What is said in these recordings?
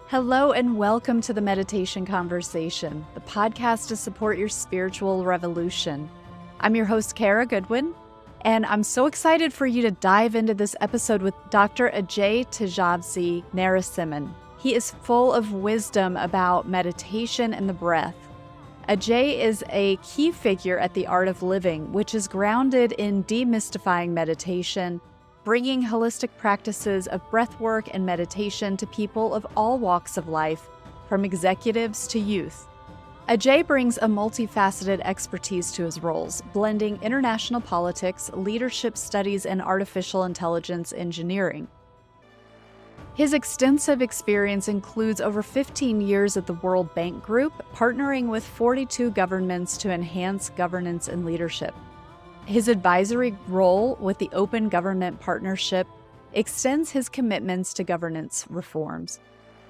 Hello and welcome to the Meditation Conversation, the podcast to support your spiritual revolution. I'm your host, Kara Goodwin, and I'm so excited for you to dive into this episode with Dr. Ajay Tejasvi Narasimhan. He is full of wisdom about meditation and the breath. Ajay is a key figure at the Art of Living, which is grounded in demystifying meditation, bringing holistic practices of breathwork and meditation to people of all walks of life, from executives to youth. Ajay brings a multifaceted expertise to his roles, blending international politics, leadership studies, and artificial intelligence engineering. His extensive experience includes over 15 years at the World Bank Group, partnering with 42 governments to enhance governance and leadership. His advisory role with the Open Government Partnership extends his commitments to governance reforms.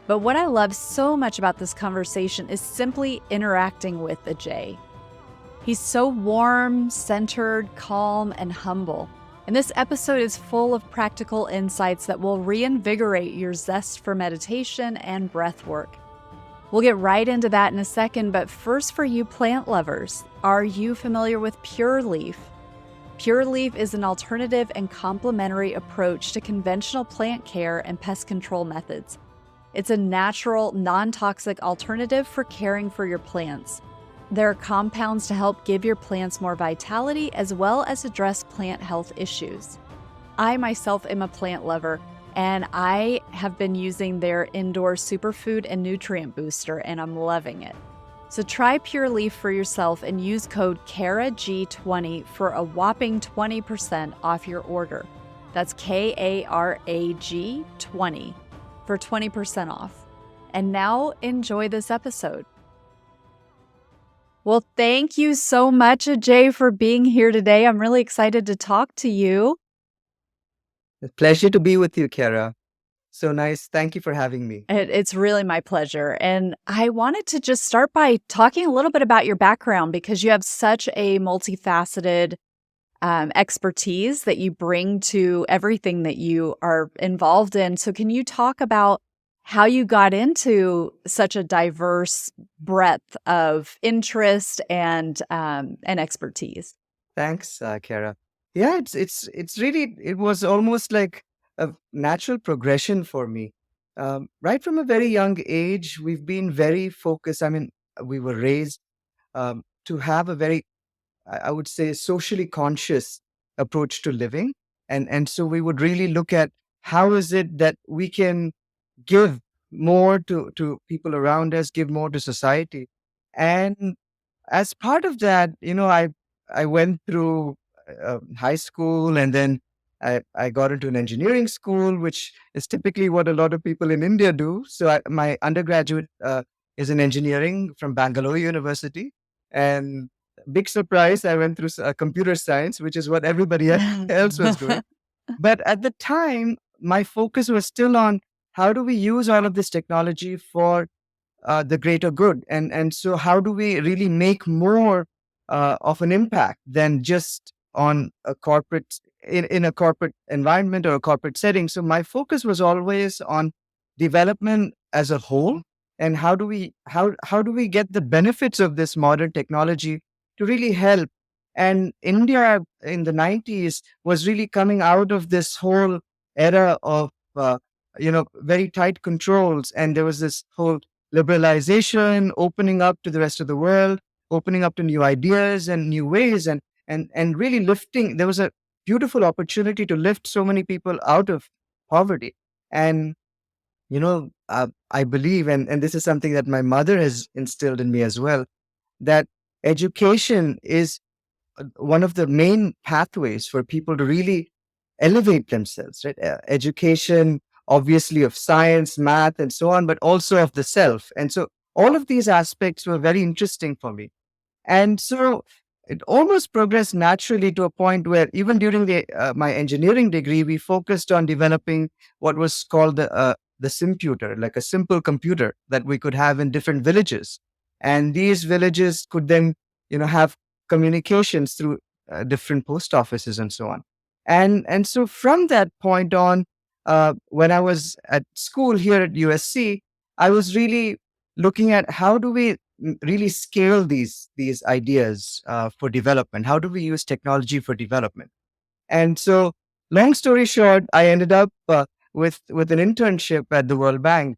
But what I love so much about this conversation is simply interacting with Ajay. He's so warm, centered, calm, and humble. And this episode is full of practical insights that will reinvigorate your zest for meditation and breath work. We'll get right into that in a second, but first, for you plant lovers, are you familiar with Pure Leaf? Pure Leaf is an alternative and complementary approach to conventional plant care and pest control methods. It's a natural, non-toxic alternative for caring for your plants. There are compounds to help give your plants more vitality as well as address plant health issues. I myself am a plant lover, and I have been using their indoor superfood and nutrient booster, and I'm loving it. So try Pure Leaf for yourself and use code KARAG20 for a whopping 20% off your order. That's KARAG 20 for 20% off. And now enjoy this episode. Well, thank you so much, Ajay, for being here today. I'm really excited to talk to you. A pleasure to be with you, Kara. So nice. Thank you for having me. It's really my pleasure. And I wanted to just start by talking a little bit about your background because you have such a multifaceted expertise that you bring to everything that you are involved in. So can you talk about how you got into such a diverse breadth of interest and expertise? Thanks, Kara. Yeah, it's really, it was almost like a natural progression for me. Right from a very young age, we've been very focused. I mean, we were raised to have a very, I would say, socially conscious approach to living. And so we would really look at how is it that we can give more to people around us, give more to society. And as part of that, I went through high school, and then I got into an engineering school, which is typically what a lot of people in India do. So my undergraduate is in engineering from Bangalore University. And big surprise, I went through computer science, which is what everybody else was doing. But at the time, my focus was still on how do we use all of this technology for the greater good, and so how do we really make more of an impact than just on a corporate in a corporate environment or a corporate setting. So my focus was always on development as a whole, and how do we get the benefits of this modern technology to really help. And India in the 90s was really coming out of this whole era of very tight controls, and there was this whole liberalization, opening up to the rest of the world, opening up to new ideas and new ways, and really lifting. There was a beautiful opportunity to lift so many people out of poverty. And I believe, and this is something that my mother has instilled in me as well, that education is one of the main pathways for people to really elevate themselves, right? Education, obviously, of science, math, and so on, but also of the self. And so all of these aspects were very interesting for me. And so it almost progressed naturally to a point where even during my engineering degree, we focused on developing what was called the simputer, like a simple computer that we could have in different villages. And these villages could then, have communications through different post offices and so on. And so from that point on, when I was at school here at USC, I was really looking at how do we really scale these ideas for development? How do we use technology for development? And so, long story short, I ended up with an internship at the World Bank,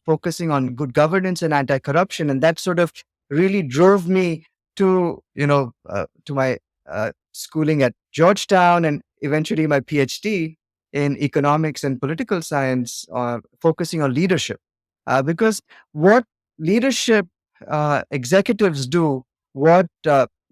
focusing on good governance and anti-corruption, and that sort of really drove me to to my schooling at Georgetown, and eventually my PhD in economics and political science, focusing on leadership, because what leadership executives do, what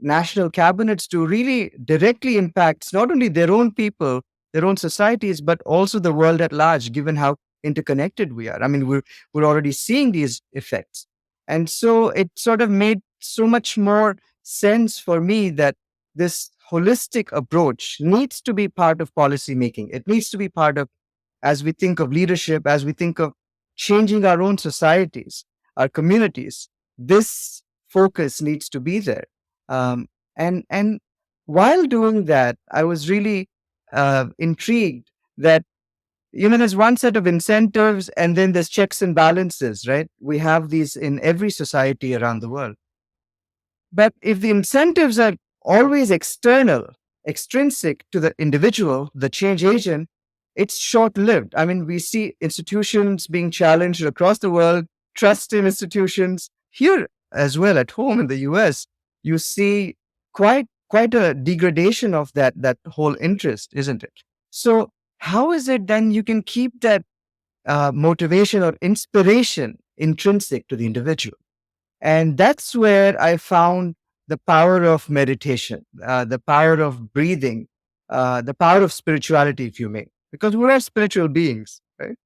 national cabinets do, really directly impacts not only their own people, their own societies, but also the world at large, given how interconnected we are. I mean, we're already seeing these effects. And so it sort of made so much more sense for me that this holistic approach needs to be part of policy making. It needs to be part of, as we think of leadership, as we think of changing our own societies, our communities, this focus needs to be there. And while doing that, I was really intrigued that there's one set of incentives, and then there's checks and balances, right? We have these in every society around the world. But if the incentives are always external, extrinsic to the individual, the change agent, it's short lived. I mean, we see institutions being challenged across the world, trust in institutions. Here as well, at home in the US, you see quite a degradation of that whole interest, isn't it? So, how is it then you can keep that motivation or inspiration intrinsic to the individual? And that's where I found the power of meditation, the power of breathing, the power of spirituality, if you may, because we are spiritual beings, right?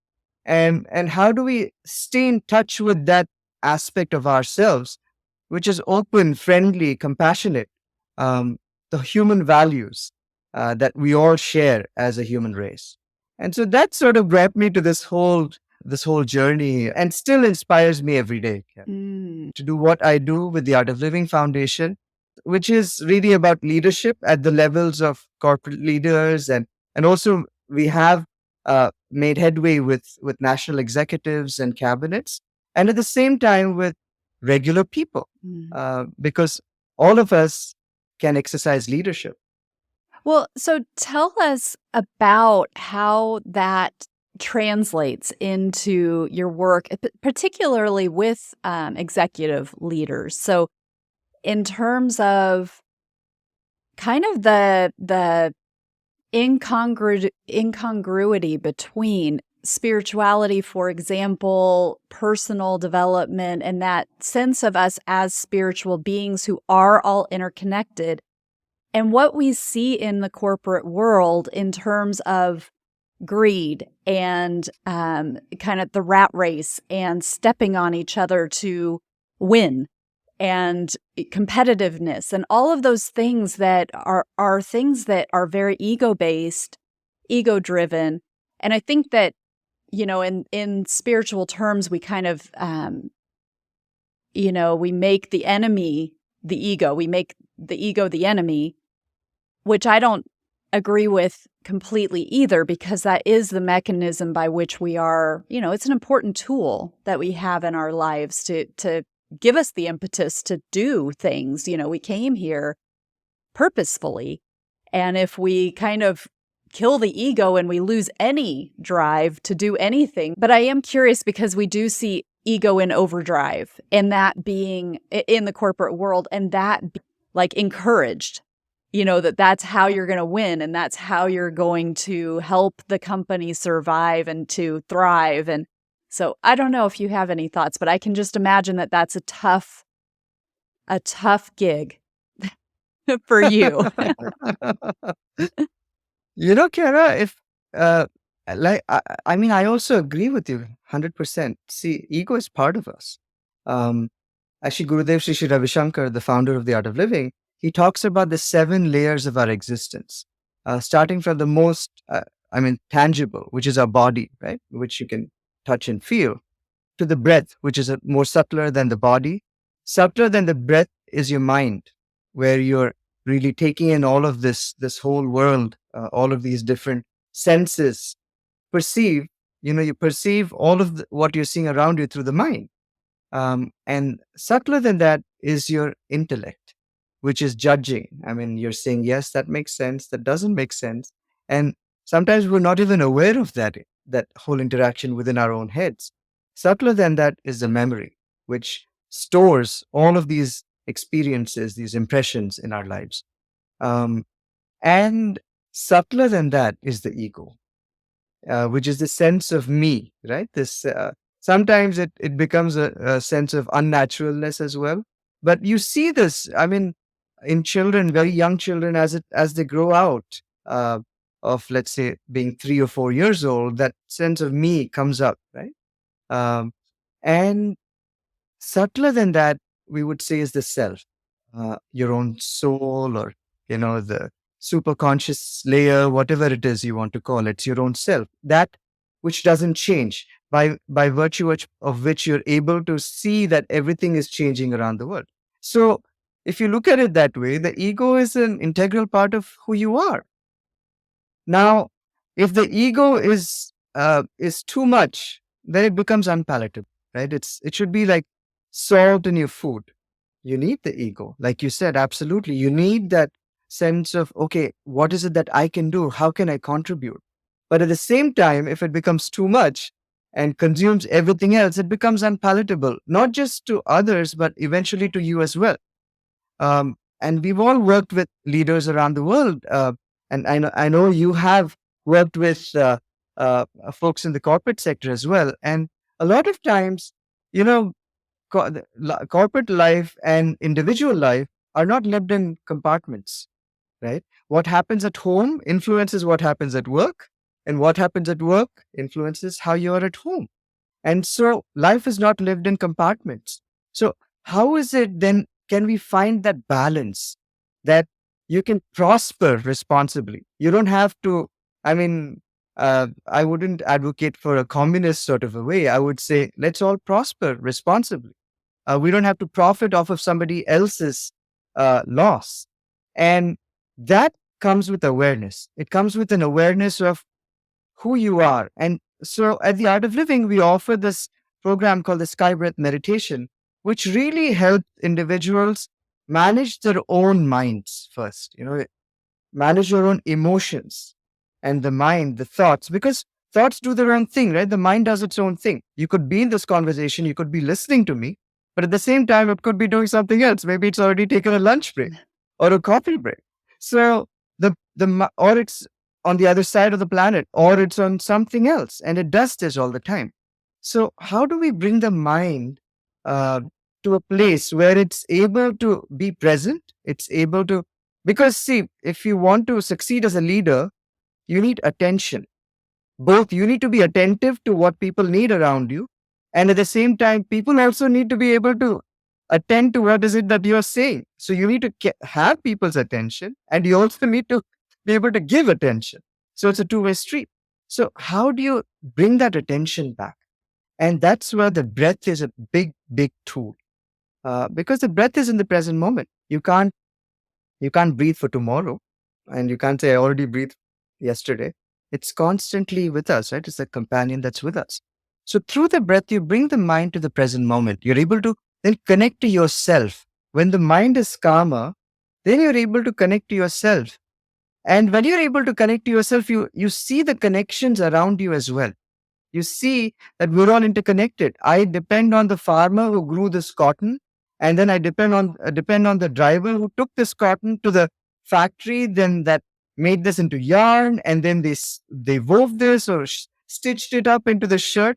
And how do we stay in touch with that aspect of ourselves, which is open, friendly, compassionate, the human values that we all share as a human race? And so that sort of brought me to this whole journey, and still inspires me every day to do what I do with the Art of Living Foundation, which is really about leadership at the levels of corporate leaders, and also we have made headway with national executives and cabinets, and at the same time with regular people, because all of us can exercise leadership. Well, so tell us about how that translates into your work, particularly with executive leaders. So, in terms of kind of the incongruity between spirituality, for example, personal development, and that sense of us as spiritual beings who are all interconnected, and what we see in the corporate world in terms of greed and kind of the rat race and stepping on each other to win and competitiveness and all of those things that are things that are very ego-based, ego-driven. And I think that, in spiritual terms, we kind of, we make the enemy the ego. We make the ego the enemy, which I don't agree with completely either, because that is the mechanism by which we are, it's an important tool that we have in our lives to give us the impetus to do things. We came here purposefully. And if we kind of kill the ego and we lose any drive to do anything, but I am curious because we do see ego in overdrive, and that being in the corporate world, and that like encouraged, that's how you're going to win, and that's how you're going to help the company survive and to thrive. And so I don't know if you have any thoughts, but I can just imagine that that's a tough gig for you. Kara, if I mean, I also agree with you 100%. See, ego is part of us. Actually, Gurudev Sri Sri Ravi Shankar, the founder of the Art of Living, he talks about the 7 layers of our existence, starting from the most, tangible, which is our body, right, which you can touch and feel, to the breath, which is more subtler than the body. Subtler than the breath is your mind, where you're really taking in all of this whole world, all of these different senses perceive, you perceive all of what you're seeing around you through the mind. And subtler than that is your intellect, which is judging. I mean, you're saying, yes, that makes sense, that doesn't make sense. And sometimes we're not even aware of that whole interaction within our own heads. Subtler than that is the memory, which stores all of these experiences, these impressions in our lives. Um, and subtler than that is the ego, which is the sense of me, right? This sometimes it becomes a sense of unnaturalness as well. But you see this, I mean, in children, very young children, as they grow out of, let's say, being 3 or 4 years old, that sense of me comes up, right? Um, and subtler than that, we would say, is the self, your own soul, or the superconscious layer, whatever it is you want to call it. It's your own self, that which doesn't change, by virtue of which you're able to see that everything is changing around the world. So if you look at it that way, the ego is an integral part of who you are. Now, if the ego is too much, then it becomes unpalatable, right? It should be like salt in your food. You need the ego, like you said, absolutely. You need that sense of, okay, what is it that I can do? How can I contribute? But at the same time, if it becomes too much and consumes everything else, it becomes unpalatable, not just to others, but eventually to you as well. And we've all worked with leaders around the world. And I know you have worked with folks in the corporate sector as well. And a lot of times, you know, corporate life and individual life are not lived in compartments, right? What happens at home influences what happens at work, and what happens at work influences how you are at home. And so life is not lived in compartments. So, how is it then can we find that balance that you can prosper responsibly? You don't have to, I mean, I wouldn't advocate for a communist sort of a way. I would say, let's all prosper responsibly. We don't have to profit off of somebody else's loss. And that comes with awareness. It comes with an awareness of who you are. And so at the Art of Living, we offer this program called the Sky Breath Meditation, which really helps individuals manage their own minds first, manage your own emotions and the mind, the thoughts, because thoughts do their own thing, right? The mind does its own thing. You could be in this conversation, you could be listening to me, but at the same time, it could be doing something else. Maybe it's already taken a lunch break or a coffee break. So or it's on the other side of the planet, or it's on something else, and it does this all the time. So how do we bring the mind uh, to a place where it's able to be present? It's able to, because see, if you want to succeed as a leader, you need attention. Both you need to be attentive to what people need around you, and at the same time, people also need to be able to attend to what is it that you're saying. So you need to have people's attention, and you also need to be able to give attention. So it's a two-way street. So how do you bring that attention back? And that's where the breath is a big, big tool, because the breath is in the present moment. You can't breathe for tomorrow, and you can't say, I already breathed yesterday. It's constantly with us, right? It's a companion that's with us. So through the breath, you bring the mind to the present moment. You're able to then connect to yourself. When the mind is calmer, then you're able to connect to yourself. And when you're able to connect to yourself, you see the connections around you as well. You see that we're all interconnected. I depend on the farmer who grew this cotton, and then I depend on the driver who took this cotton to the factory, then that made this into yarn, and then they wove this or stitched it up into the shirt.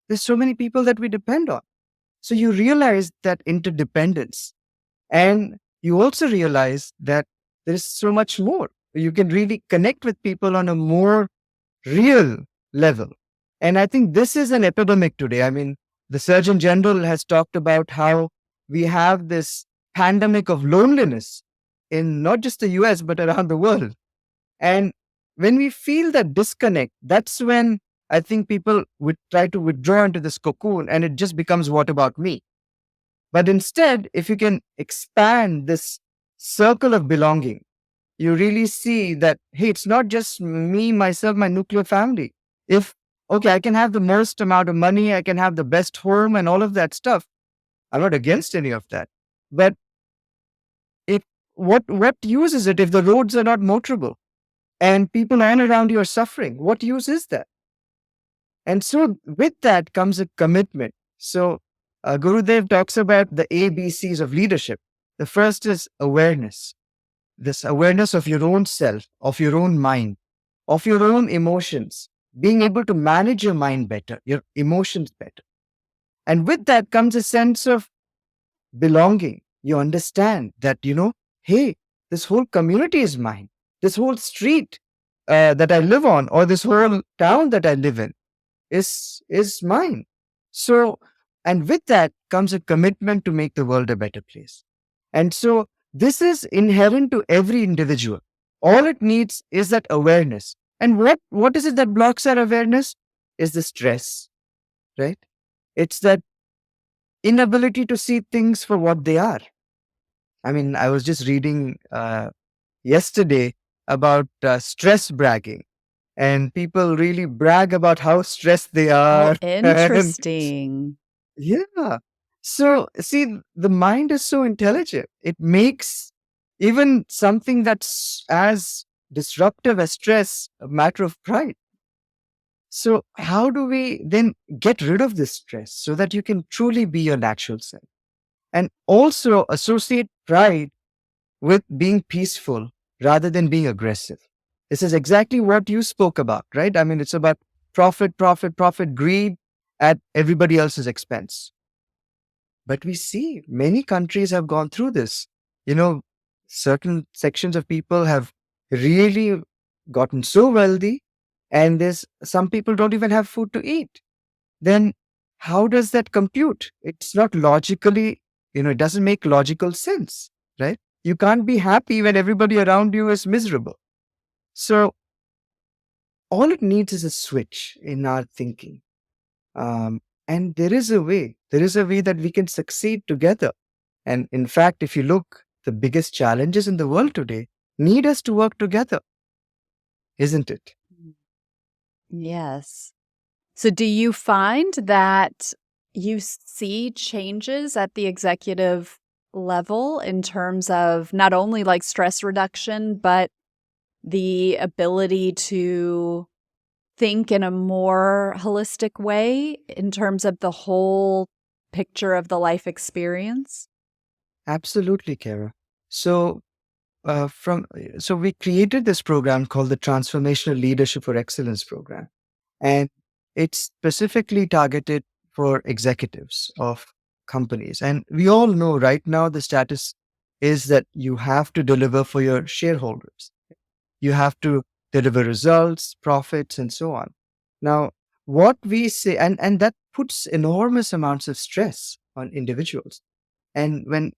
There's so many people that we depend on. So you realize that interdependence, and you also realize that there is so much more. You can really connect with people on a more real level. And I think this is an epidemic today. I mean, the Surgeon General has talked about how we have this pandemic of loneliness in not just the US, but around the world. And when we feel that disconnect, that's when I think people would try to withdraw into this cocoon, and it just becomes, what about me? But instead, if you can expand this circle of belonging, you really see that, hey, it's not just me, myself, my nuclear family. If okay, I can have the most amount of money, I can have the best home and all of that stuff. I'm not against any of that. But if what use is it if the roads are not motorable and people and around you are suffering? What use is that? And so with that comes a commitment. So Gurudev talks about the ABCs of leadership. The first is awareness. This awareness of your own self, of your own mind, of your own emotions, being able to manage your mind better, your emotions better. And with that comes a sense of belonging. You understand that, hey, this whole community is mine. This whole street that I live on, or this whole town that I live in, is mine. So, and with that comes a commitment to make the world a better place. And so this is inherent to every individual. All it needs is that awareness. And what is it that blocks our awareness? Is the stress, right? It's that inability to see things for what they are. I mean, I was just reading yesterday about stress bragging, and people really brag about how stressed they Oh, are. And interesting. yeah. So, see, the mind is so intelligent. It makes even something that's as disruptive as stress a matter of pride. So, how do we then get rid of this stress so that you can truly be your natural self? And also associate pride with being peaceful rather than being aggressive. This is exactly what you spoke about, right? I mean, it's about profit, profit, profit, greed at everybody else's expense. But we see many countries have gone through this. You know, certain sections of people have really gotten so wealthy, and there's some people don't even have food to eat. Then how does that compute? It's not logically, it doesn't make logical sense, right? You can't be happy when everybody around you is miserable. So all it needs is a switch in our thinking. And there is a way that we can succeed together. And in fact, if you look, the biggest challenges in the world today need us to work together, isn't it? Yes. So, do you find that you see changes at the executive level in terms of not only like stress reduction, but the ability to think in a more holistic way in terms of the whole picture of the life experience? Absolutely, Kara. So, so we created this program called the Transformational Leadership for Excellence program, and it's specifically targeted for executives of companies. And we all know right now the status is that you have to deliver for your shareholders. You have to deliver results, profits, and so on. Now, what we say, and that puts enormous amounts of stress on individuals. And when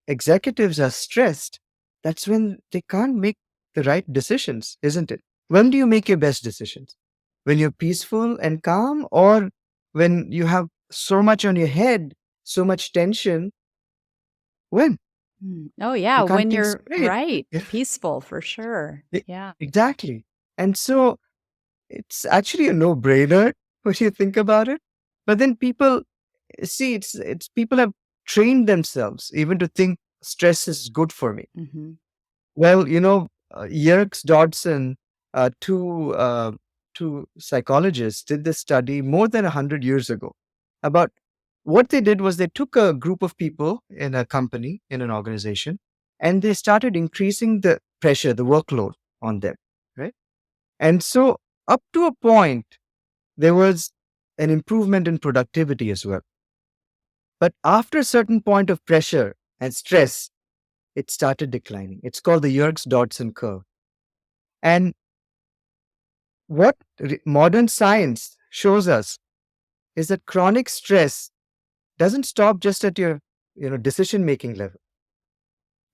executives are stressed, that's when they can't make the right decisions, isn't it? When do you make your best decisions? When you're peaceful and calm, or when you have so much on your head, so much tension? When? Oh, You yeah. can't When think you're straight. right, Yeah, peaceful for sure. Yeah. exactly. And so it's actually a no brainer when you think about it. But then people see it's people have trained themselves even to think stress is good for me. Hmm. Well, Yerkes Dodson, two psychologists, did this study more than 100 years ago. About what they did was they took a group of people in a company, in an organization, and they started increasing the pressure, the workload on them, right? And so, up to a point, there was an improvement in productivity as well. But after a certain point of pressure and stress, it started declining. It's called the Yerkes Dodson curve. And what modern science shows us is that chronic stress doesn't stop just at your decision making level.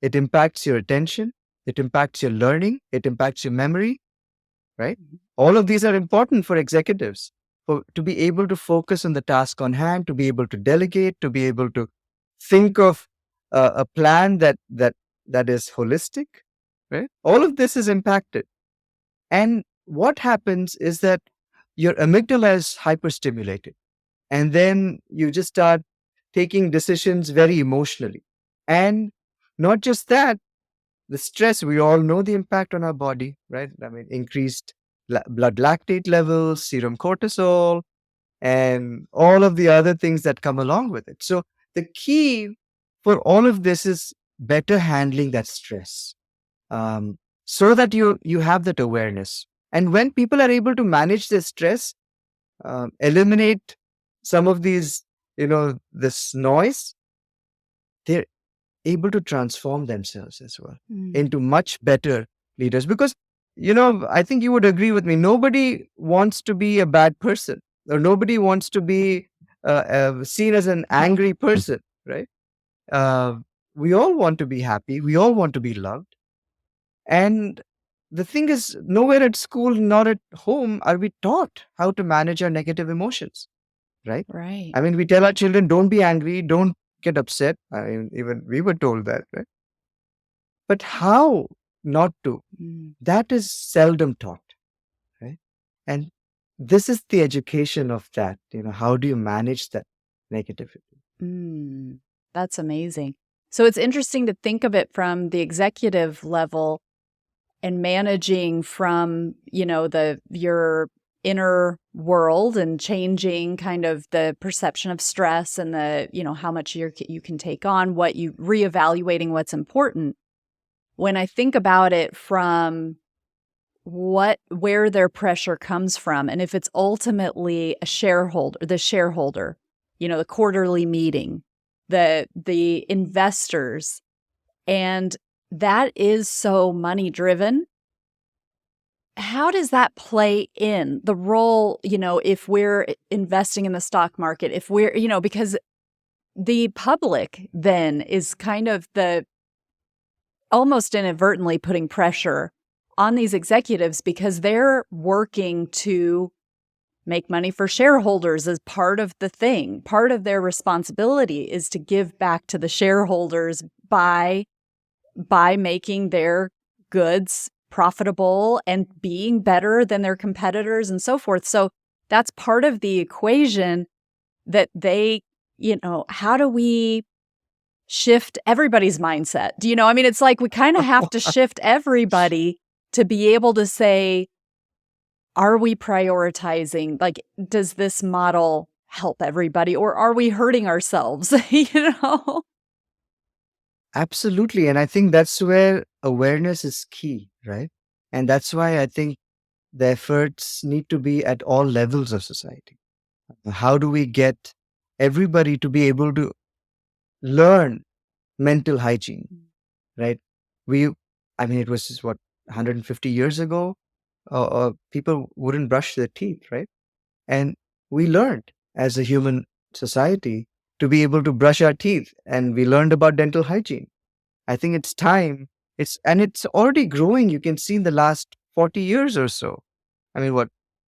It impacts your attention, it impacts your learning, it impacts your memory, right? All of these are important for executives to be able to focus on the task on hand, to be able to delegate, to be able to think of a plan that is holistic, right? All of this is impacted. And what happens is that your amygdala is hyperstimulated. And then you just start taking decisions very emotionally. And not just that, the stress, we all know the impact on our body, right? I mean, increased blood lactate levels, serum cortisol, and all of the other things that come along with it. So the key for all of this is better handling that stress, so that you have that awareness. And when people are able to manage their stress, eliminate some of these, this noise, they're able to transform themselves as well Mm. into much better leaders. Because, I think you would agree with me, nobody wants to be a bad person, or nobody wants to be seen as an angry person, right? Uh, we all want to be happy, we all want to be loved. And the thing is, nowhere at school, nor at home, are we taught how to manage our negative emotions, right? Right. I mean, we tell our children, don't be angry, don't get upset. I mean, even we were told that, right? But how not to? Mm. That is seldom taught, right? And this is the education of that. How do you manage that negativity? Mm. That's amazing. So it's interesting to think of it from the executive level and managing from, your inner world and changing kind of the perception of stress and the, how much you can take on, what you reevaluating what's important. When I think about it from where their pressure comes from, and if it's ultimately the shareholder, the quarterly meeting, the investors, and that is so money driven. How does that play in the role, if we're investing in the stock market, if we're, because the public then is kind of the almost inadvertently putting pressure on these executives because they're working to make money for shareholders as part of the thing. Part of their responsibility is to give back to the shareholders by making their goods profitable and being better than their competitors and so forth. So that's part of the equation that they, how do we shift everybody's mindset? Do you know? I mean, it's like we kind of have to shift everybody to be able to say, are we prioritizing? Like, does this model help everybody or are we hurting ourselves? Absolutely. And I think that's where awareness is key, right? And that's why I think the efforts need to be at all levels of society. How do we get everybody to be able to learn mental hygiene, right? We, I mean, it was just what, 150 years ago, people wouldn't brush their teeth, right? And we learned as a human society to be able to brush our teeth, and we learned about dental hygiene. I think it's time. It's already growing. You can see in the last 40 years or so. I mean, what,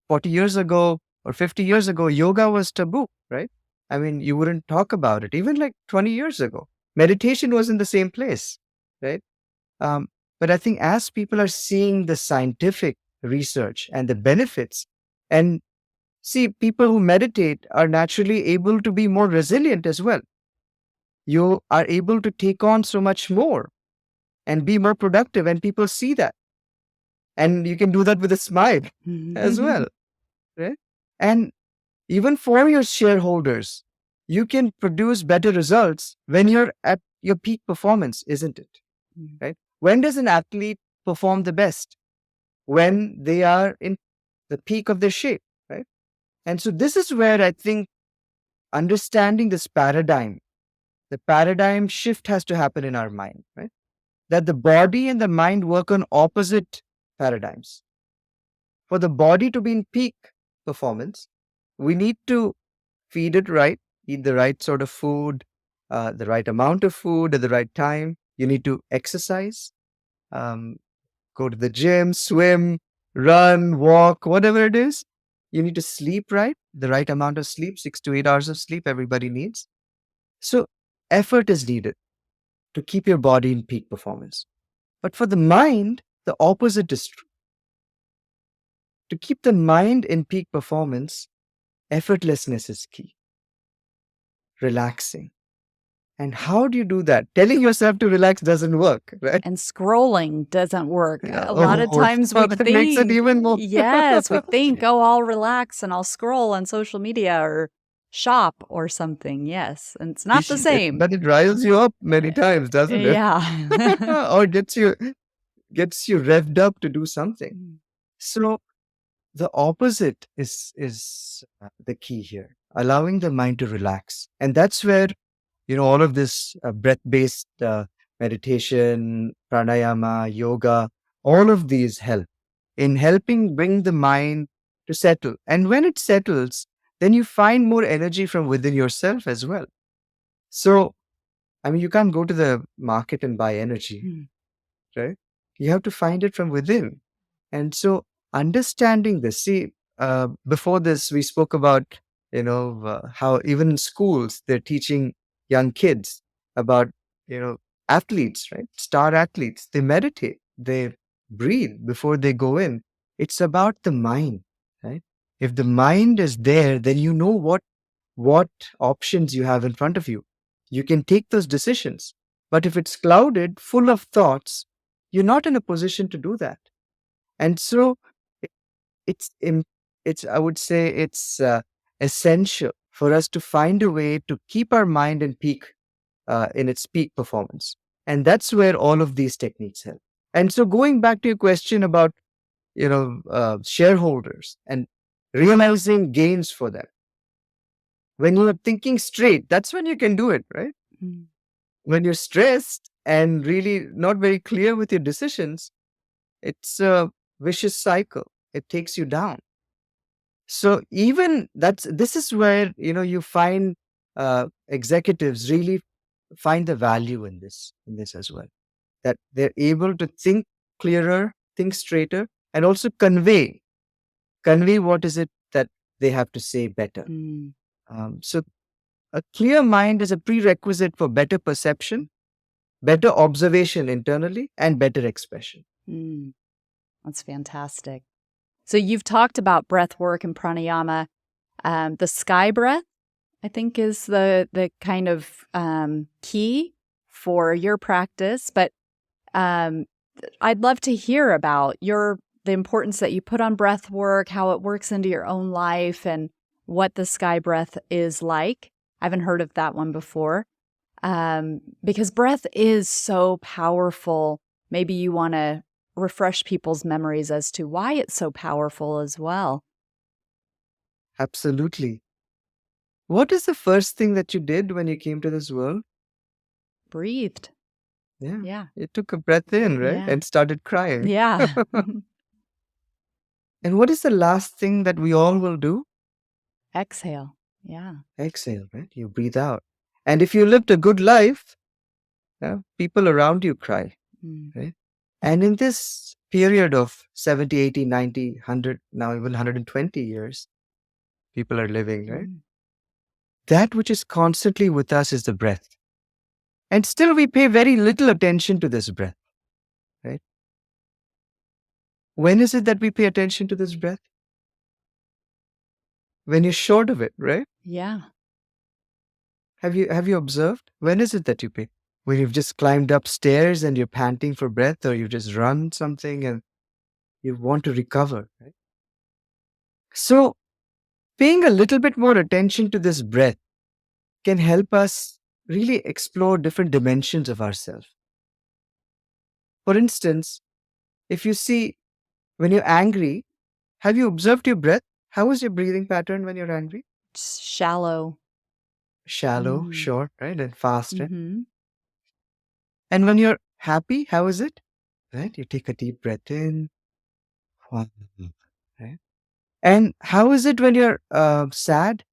40 years ago or 50 years ago, yoga was taboo, right? I mean, you wouldn't talk about it. Even like 20 years ago, meditation was in the same place, right? Um, but I think as people are seeing the scientific research and the benefits, and see, people who meditate are naturally able to be more resilient as well. You are able to take on so much more and be more productive, and people see that. And you can do that with a smile as well, right? And even for your shareholders, you can produce better results when you're at your peak performance, isn't it? Right? When does an athlete perform the best? When they are in the peak of their shape, right? And so this is where I think understanding this paradigm, the paradigm shift has to happen in our mind, right? That the body and the mind work on opposite paradigms. For the body to be in peak performance, we need to feed it right, eat the right sort of food, the right amount of food at the right time. You need to exercise, um, go to the gym, swim, run, walk, whatever it is. You need to sleep right, the right amount of sleep, 6 to 8 hours of sleep, everybody needs. So, effort is needed to keep your body in peak performance. But for the mind, the opposite is true. To keep the mind in peak performance, effortlessness is key. Relaxing. And how do you do that? Telling yourself to relax doesn't work, right? And scrolling doesn't work. Yeah. A lot of times we That makes it think, even more. yes, we think, oh, I'll relax and I'll scroll on social media or shop or something. Yes. And it's not the same. But it riles you up many times, doesn't it? Yeah. Or gets you revved up to do something. So the opposite is the key here, allowing the mind to relax. And that's where, all of this breath-based meditation, pranayama, yoga, all of these help in helping bring the mind to settle. And when it settles, then you find more energy from within yourself as well. So, I mean, you can't go to the market and buy energy, right? You have to find it from within. And so, understanding this, see, before this, we spoke about, how even in schools, they're teaching young kids about, athletes, right? Star athletes. They meditate, they breathe before they go in. It's about the mind, right? If the mind is there, then you know what options you have in front of you. You can take those decisions. But if it's clouded, full of thoughts, you're not in a position to do that. And so i- it's I would say it's essential for us to find a way to keep our mind in its peak performance. And that's where all of these techniques help. And so going back to your question about shareholders and realizing gains for them, when you are thinking straight, that's when you can do it, right? When you're stressed and really not very clear with your decisions, it's a vicious cycle. It takes you down. So even this is where you find executives really find the value in this as well. That they're able to think clearer, think straighter, and also convey what is it that they have to say better. So a clear mind is a prerequisite for better perception, better observation internally, and better expression. That's fantastic. So you've talked about breath work and pranayama. The sky breath, I think, is the kind of key for your practice. But I'd love to hear about the importance that you put on breath work, how it works into your own life, and what the sky breath is like. I haven't heard of that one before. Because breath is so powerful. Maybe you want to refresh people's memories as to why it's so powerful as well. Absolutely. What is the first thing that you did when you came to this world? Breathed. Yeah. Yeah. You took a breath in, right? Yeah. And started crying. Yeah. And what is the last thing that we all will do? Exhale. Yeah. Exhale, right? You breathe out. And if you lived a good life, people around you cry, right? And in this period of 70, 80, 90, 100, now even 120 years, people are living, right? That which is constantly with us is the breath. And still we pay very little attention to this breath, right? When is it that we pay attention to this breath? When you're short of it, right? Yeah. Have you observed? When is it that you pay? When you've just climbed upstairs and you're panting for breath, or you've just run something and you want to recover, right? So paying a little bit more attention to this breath can help us really explore different dimensions of ourselves. For instance, if you see when you're angry, have you observed your breath? How is your breathing pattern when you're angry? It's shallow. Shallow, short, right? And fast, right? Mm-hmm. And when you're happy, how is it? Right? You take a deep breath in, right? And how is it when you're sad?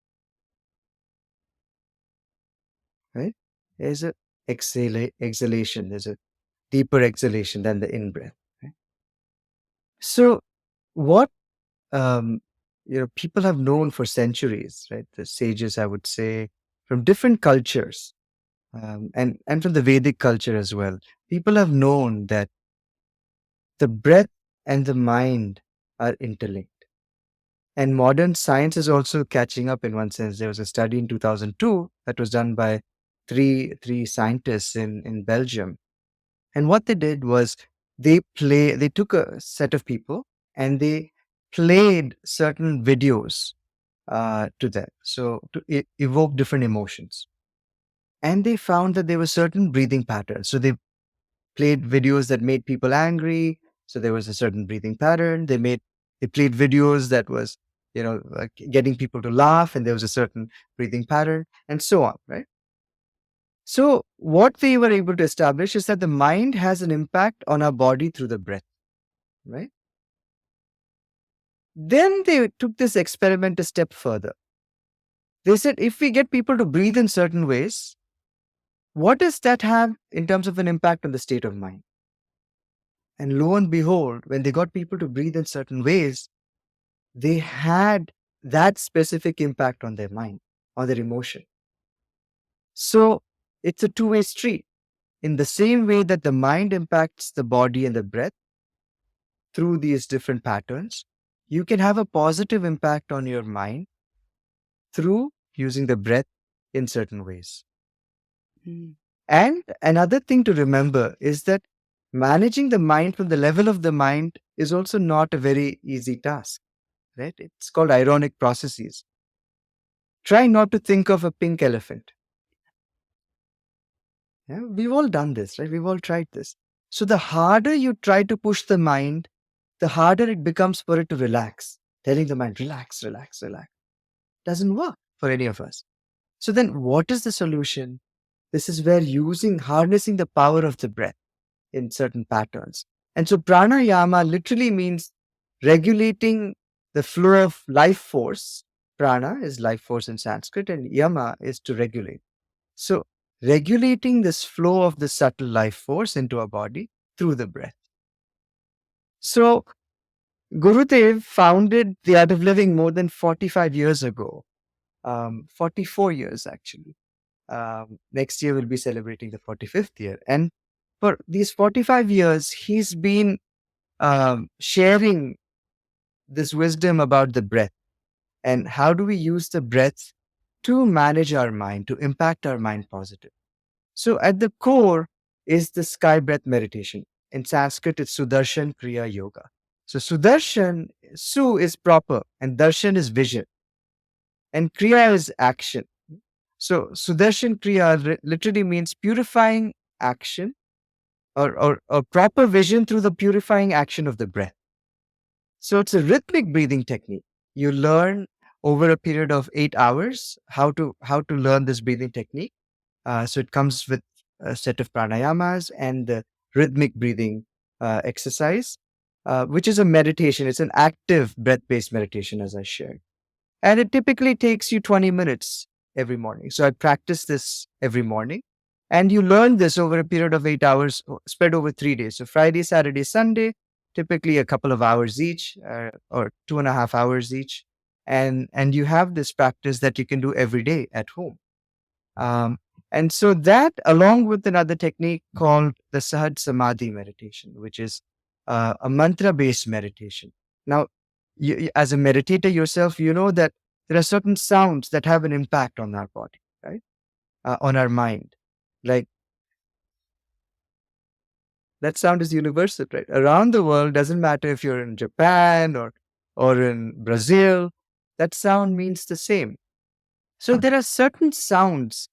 Right? There's a exhalation. There's a deeper exhalation than the in breath. Right? So, what people have known for centuries, right? The sages, I would say, from different cultures, and from the Vedic culture as well. People have known that the breath and the mind are interlinked. And modern science is also catching up in one sense. There was a study in 2002 that was done by three scientists in Belgium. And what they did was they took a set of people and they played certain videos to them. So to evoke different emotions. And they found that there were certain breathing patterns. So they played videos that made people angry. So there was a certain breathing pattern. They played videos that was, like getting people to laugh, and there was a certain breathing pattern, and so on, right? So what they were able to establish is that the mind has an impact on our body through the breath, right? Then they took this experiment a step further. They said if we get people to breathe in certain ways, what does that have in terms of an impact on the state of mind? And lo and behold, when they got people to breathe in certain ways, they had that specific impact on their mind, on their emotion. So it's a two-way street. In the same way that the mind impacts the body and the breath through these different patterns, you can have a positive impact on your mind through using the breath in certain ways. Mm. And another thing to remember is that managing the mind from the level of the mind is also not a very easy task, right? It's called ironic processes. Try not to think of a pink elephant. Yeah, we've all done this, right? We've all tried this. So the harder you try to push the mind, the harder it becomes for it to relax. Telling the mind, relax, relax, relax, doesn't work for any of us. So then what is the solution? This is where harnessing the power of the breath in certain patterns. And so pranayama literally means regulating the flow of life force. Prana is life force in Sanskrit, and yama is to regulate. So regulating this flow of the subtle life force into our body through the breath. So Gurudev founded the Art of Living more than 45 years ago, 44 years actually. Next year we'll be celebrating the 45th year. And for these 45 years, he's been sharing this wisdom about the breath and how do we use the breath to manage our mind, to impact our mind positive. So at the core is the sky breath meditation. In Sanskrit, it's Sudarshan Kriya Yoga. So Sudarshan, Su is proper and Darshan is vision and Kriya is action. So Sudarshan Kriya literally means purifying action or proper vision through the purifying action of the breath. So it's a rhythmic breathing technique. You learn over a period of 8 hours how to learn this breathing technique. So it comes with a set of pranayamas and the rhythmic breathing exercise, which is a meditation. It's an active breath-based meditation, as I shared. And it typically takes you 20 minutes every morning. So I practice this every morning. And you learn this over a period of 8 hours, spread over 3 days. So Friday, Saturday, Sunday, typically a couple of hours each, or 2.5 hours each. And you have this practice that you can do every day at home. And so that, along with another technique called the Sahaj Samadhi meditation, which is a mantra-based meditation. Now, as a meditator yourself, you know that there are certain sounds that have an impact on our body, right? On our mind. Like that sound is universal, right? Around the world, doesn't matter if you're in Japan or in Brazil, that sound means the same. So there are certain sounds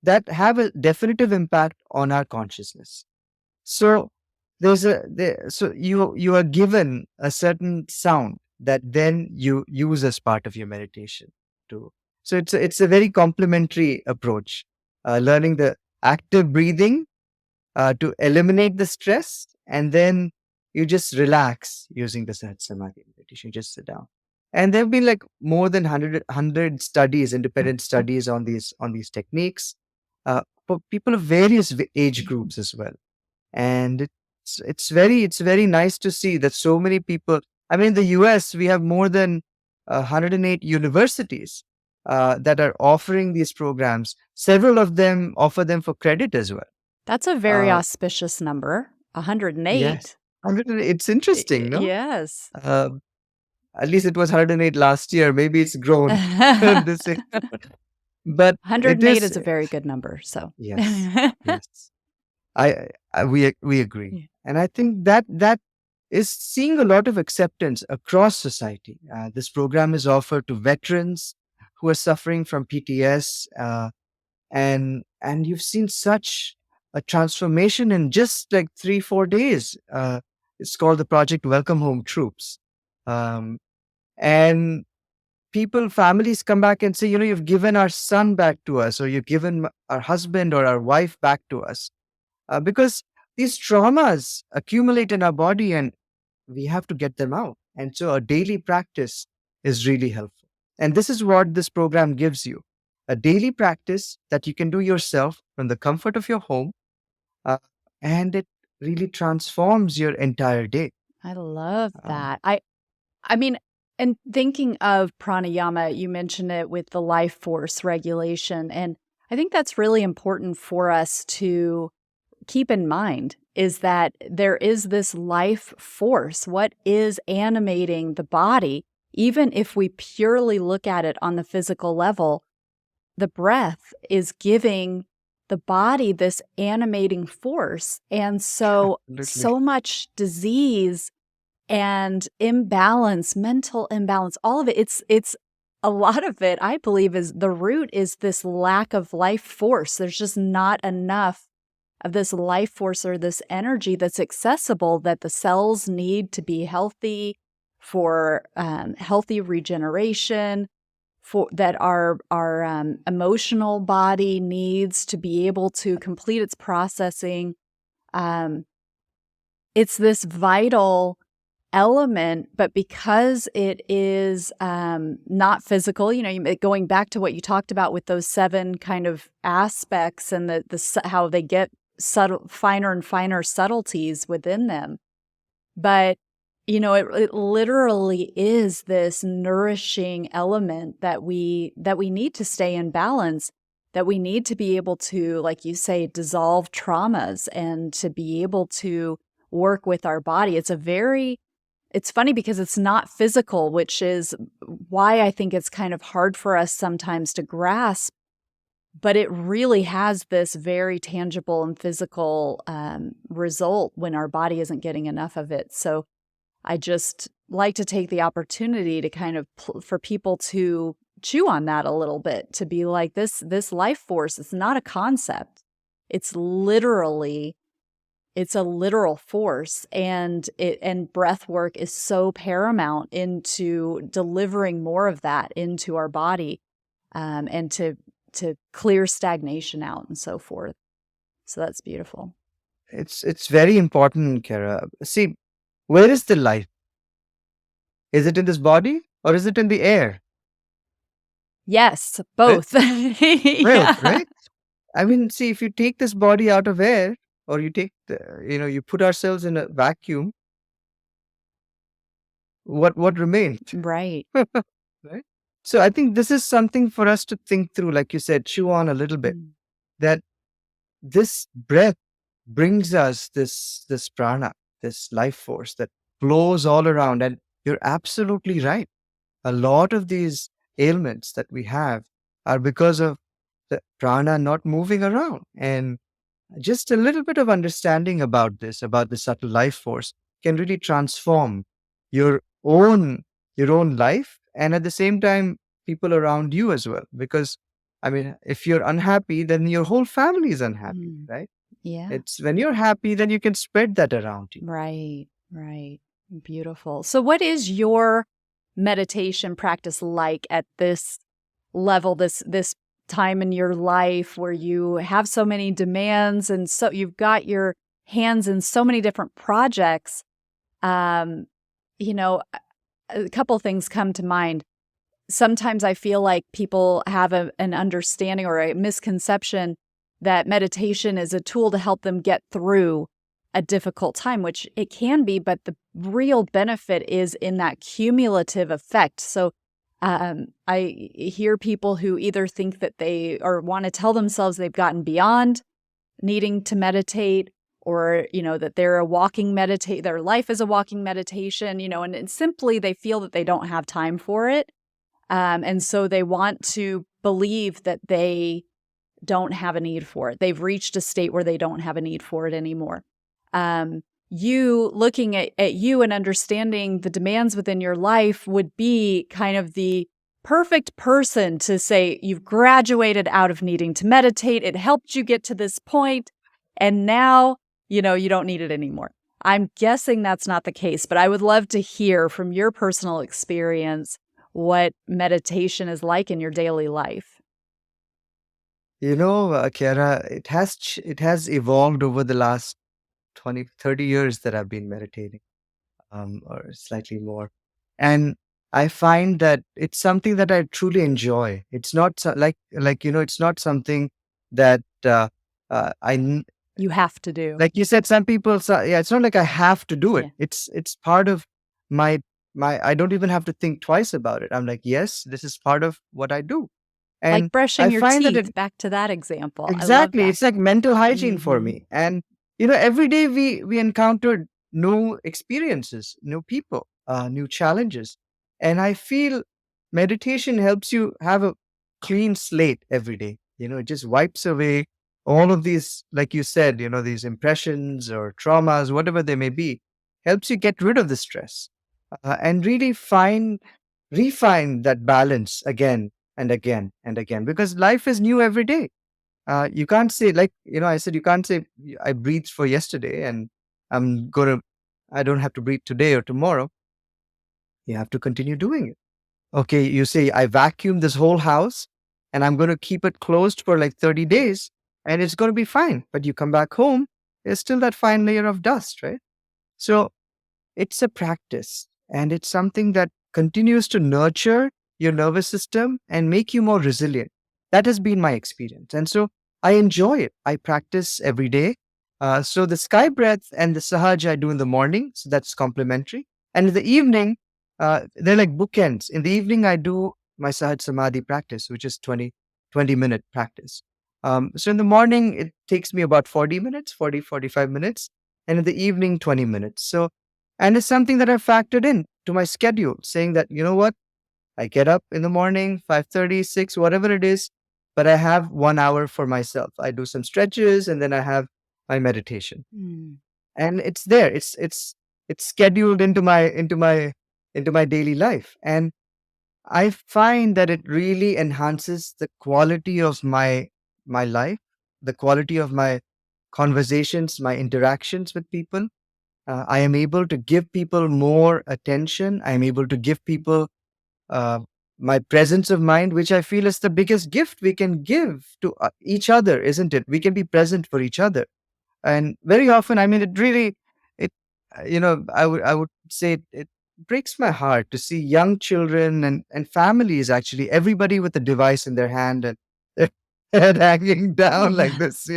that have a definitive impact on our consciousness. So so you are given a certain sound that then you use as part of your meditation too. So it's a very complementary approach. Learning the active breathing to eliminate the stress, and then you just relax using the Sahaj Samadhi meditation. You just sit down. And there have been like more than 100 studies, independent studies on these techniques for people of various age groups as well. And it's very nice to see that so many people. I mean, in the US, we have more than 108 universities that are offering these programs. Several of them offer them for credit as well. That's a very auspicious number, Yes. 108. It's interesting, no? Yes. Uh, At least it was 108 last year. Maybe it's grown this year. But it 108 is, is a very good number. So, yes, yes. We agree. Yeah. And I think that is seeing a lot of acceptance across society. This program is offered to veterans who are suffering from PTS, and you've seen such a transformation in just like 3-4 days. It's called the project Welcome Home Troops, um, and families come back and say, you've given our son back to us, or you've given our husband or our wife back to us, because these traumas accumulate in our body and we have to get them out. And so a daily practice is really helpful. And this is what this program gives you, a daily practice that you can do yourself from the comfort of your home. Uh, and it really transforms your entire day. I love Um, that. I mean, and thinking of pranayama, you mentioned it with the life force regulation. And I think that's really important for us to keep in mind is that there is this life force. What is animating the body? Even if we purely look at it on the physical level, the breath is giving the body this animating force. And so, absolutely. so much disease and imbalance, mental imbalance, all of it, it's a lot of it, I believe, is the root is this lack of life force. There's just not enough of this life force or this energy that's accessible that the cells need to be healthy for healthy regeneration, for that our emotional body needs to be able to complete its processing. Um, it's this vital element, but because it is not physical, going back to what you talked about with those 7 kind of aspects and how they get finer and finer subtleties within them. But, it literally is this nourishing element that we need to stay in balance, that we need to be able to, like you say, dissolve traumas and to be able to work with our body. It's funny because it's not physical, which is why I think it's kind of hard for us sometimes to grasp, but it really has this very tangible and physical result when our body isn't getting enough of it. So I just like to take the opportunity to kind of for people to chew on that a little bit, to be like this life force, it's not a concept. It's a literal force, and breath work is so paramount into delivering more of that into our body, and to clear stagnation out and so forth. So that's beautiful. It's very important, Kara. See, where is the life? Is it in this body or is it in the air? Yes, Right? both. Both, Yeah. right? I mean, see, if you take this body out of air, or you take you put ourselves in a vacuum, what remains? Right. Right? So I think this is something for us to think through, like you said, chew on a little bit. Mm. That this breath brings us this prana, this life force that flows all around. And you're absolutely right. A lot of these ailments that we have are because of the prana not moving around. And just a little bit of understanding about the subtle life force, can really transform your own life, and at the same time, people around you as well. Because, I mean, if you're unhappy, then your whole family is unhappy, Mm. right? Yeah. It's when you're happy, then you can spread that around you. Right. Right. Beautiful. So what is your meditation practice like at this level, this time in your life where you have so many demands and so you've got your hands in so many different projects? Um, a couple things come to mind. Sometimes I feel like people have an understanding or a misconception that meditation is a tool to help them get through a difficult time, which it can be, but the real benefit is in that cumulative effect. So I hear people who either think that they or want to tell themselves they've gotten beyond needing to meditate, or, that they're a walking their life is a walking meditation, and simply they feel that they don't have time for it. And so they want to believe that they don't have a need for it. They've reached a state where they don't have a need for it anymore. You looking at you and understanding the demands within your life would be kind of the perfect person to say, you've graduated out of needing to meditate. It helped you get to this point, and now, you don't need it anymore. I'm guessing that's not the case, but I would love to hear from your personal experience what meditation is like in your daily life. Kiara, it has evolved over the last 20, 30 years that I've been meditating, or slightly more. And I find that it's something that I truly enjoy. It's not it's not something that You have to do. like you said, some people, yeah, it's not like I have to do it. Yeah. It's part of my, I don't even have to think twice about it. I'm like, yes, this is part of what I do. Like And brushing I your find that teeth, back to that example. I love exactly, that. it's like mental hygiene for Mhm. me. And every day we encounter new experiences, new people, new challenges. And I feel meditation helps you have a clean slate every day. It just wipes away all of these, like you said, these impressions or traumas, whatever they may be, helps you get rid of the stress, and really refine that balance again and again and again, because life is new every day. You can't say, like, I said, you can't say, I breathed for yesterday and I don't have to breathe today or tomorrow. You have to continue doing it. Okay, you say, I vacuumed this whole house and I'm going to keep it closed for like 30 days and it's going to be fine. But you come back home, there's still that fine layer of dust, right? So it's a practice, and it's something that continues to nurture your nervous system and make you more resilient. That has been my experience. And so I enjoy it. I practice every day. So the sky breath and the sahaj I do in the morning, so that's complementary. And in the evening, they're like bookends. In the evening, I do my sahaj samadhi practice, which is 20-minute practice. So in the morning, it takes me about 40 minutes, 45 minutes. And in the evening, 20 minutes. So, and it's something that I've factored in to my schedule, saying that, you know what, I get up in the morning, 5:30, 6, whatever it is, but I have 1 hour for myself. I do some stretches and then I have my meditation. Mm. And it's there. It's scheduled into my daily life. And I find that it really enhances the quality of my life, the quality of my conversations, my interactions with people. I am able to give people more attention. I am able to give people uh, my presence of mind, which I feel is the biggest gift we can give to each other, isn't it? We can be present for each other. And very often, I mean, it really, it, I would say it breaks my heart to see young children and families, actually, everybody with a device in their hand and their head hanging down like Yeah. this,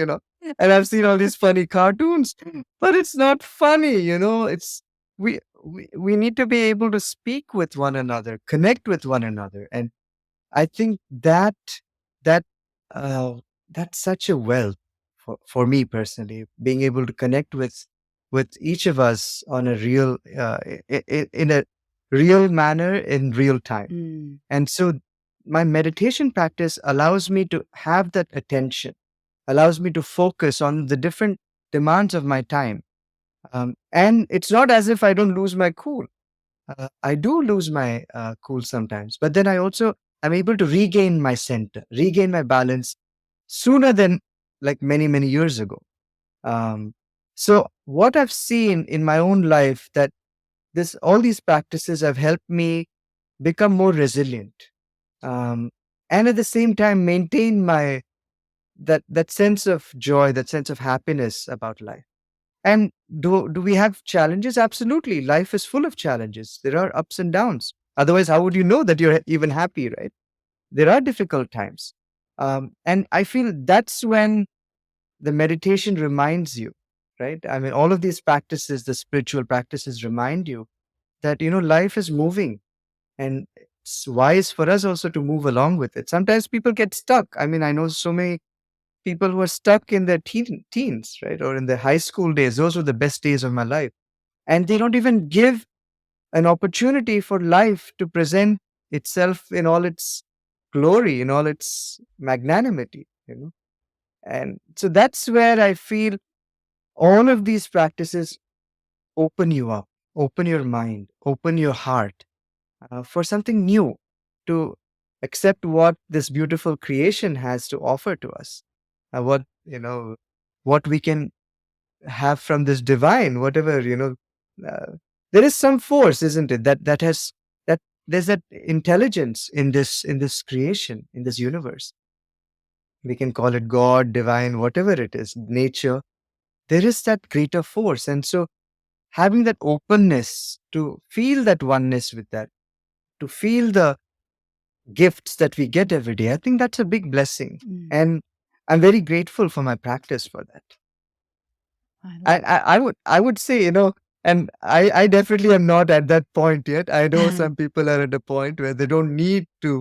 And I've seen all these funny cartoons, but it's not funny, It's we need to be able to speak with one another, connect with one another, and I think that uh, that's such a wealth for me personally, being able to connect with each of us on a real in a real manner in real time. Mm. And so my meditation practice allows me to have that attention, allows me to focus on the different demands of my time. And it's not as if I don't lose my cool. I do lose my cool sometimes, but then I'm able to regain my center, regain my balance sooner than like many, many years ago. Um, so what I've seen in my own life, that all these practices have helped me become more resilient, um, and at the same time maintain my that sense of joy, that sense of happiness about life. And do we have challenges? Absolutely. Life is full of challenges. There are ups and downs. Otherwise, how would you know that you're even happy, right? There are difficult times. And I feel that's when the meditation reminds you, right? I mean, all of these practices, the spiritual practices, remind you that, life is moving, and it's wise for us also to move along with it. Sometimes people get stuck. I mean, I know so many people who are stuck in their teens, right? Or in their high school days. Those were the best days of my life. And they don't even give an opportunity for life to present itself in all its glory, in all its magnanimity. And so that's where I feel all of these practices open you up, open your mind, open your heart for something new, to accept what this beautiful creation has to offer to us, what we can have from this divine, whatever. Uh, there is some force, isn't it, that there's that intelligence in this creation, in this universe. We can call it God, divine, whatever it is, nature. There is that greater force, and so having that openness to feel that oneness with that, to feel the gifts that we get every day, I think that's a big blessing. Mm, And I'm very grateful for my practice for that. I I, love I, I would say, and I definitely am not at that point yet. I know that. some people are at a point where they don't need to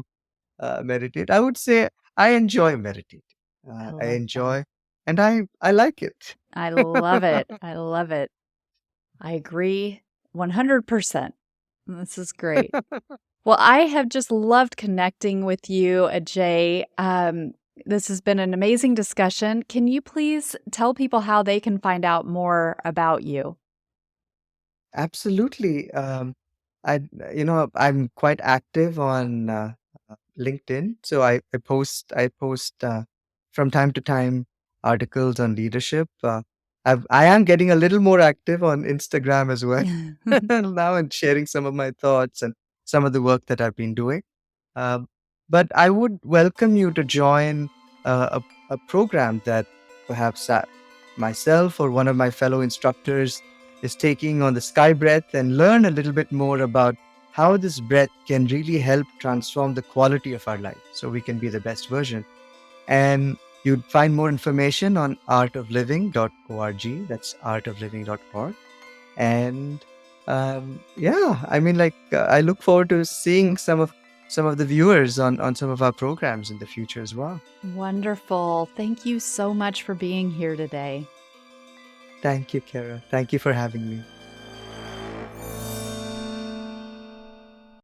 meditate. I would say I enjoy meditating. I I love that. enjoy, and I like it. I love it. I love it. I agree 100%. This is great. Well, I have just loved connecting with you, Ajay. This has been an amazing discussion. Can you please tell people how they can find out more about you? Absolutely. I, I'm quite active on LinkedIn, so I post from time to time articles on leadership. I am getting a little more active on Instagram as well now, and sharing some of my thoughts and some of the work that I've been doing. Um, but I would welcome you to join a program that perhaps myself or one of my fellow instructors is taking on the sky breath, and learn a little bit more about how this breath can really help transform the quality of our life so we can be the best version. And you'd find more information on artofliving.org. That's artofliving.org. And yeah, I mean, I look forward to seeing some of the viewers on some of our programs in the future as well. Wonderful. Thank you so much for being here today. Thank you, Kara. Thank you for having me.